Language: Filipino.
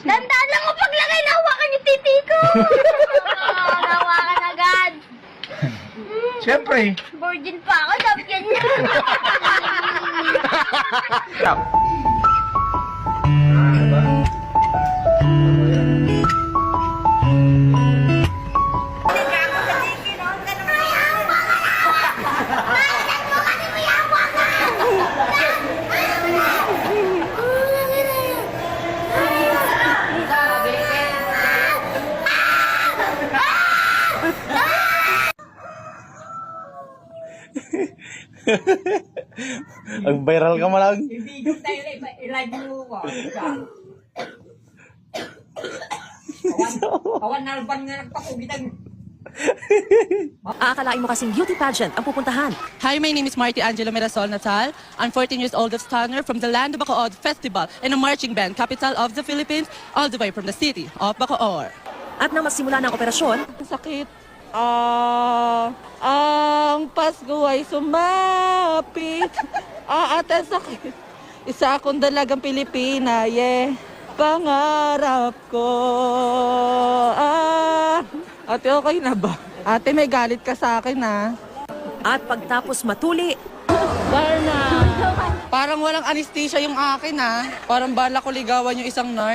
Dandaan lang mo paglagay, nahawakan yung titi ko. Nahawakan agad. Siyempre. Virgin pa ako, sabi niya. Stop. Ang viral ka malang. Ibigay tayo i-live mo ko. Kawan nalban nga nagpakugitan. Aakalain mo kasing beauty pageant ang pupuntahan. Hi, my name is Marty Angelo Mirasol Natal. I'm 14 years old of Stunner from the land of Bacoor Festival and a marching band, capital of the Philippines, all the way from the city of Bacoor. At nang magsimula ng operasyon, Sakit. Ang Pasko ay sumapit. Ate, sakit. Isa akong dalagang Pilipina, yeah. Pangarap ko. Ate, okay na ba? Ate, may galit ka sa akin, ha? at pagtapos matuli, Darna. Parang walang anesthesia yung akin, ha? Parang bala ko ligawan yung isang nurse.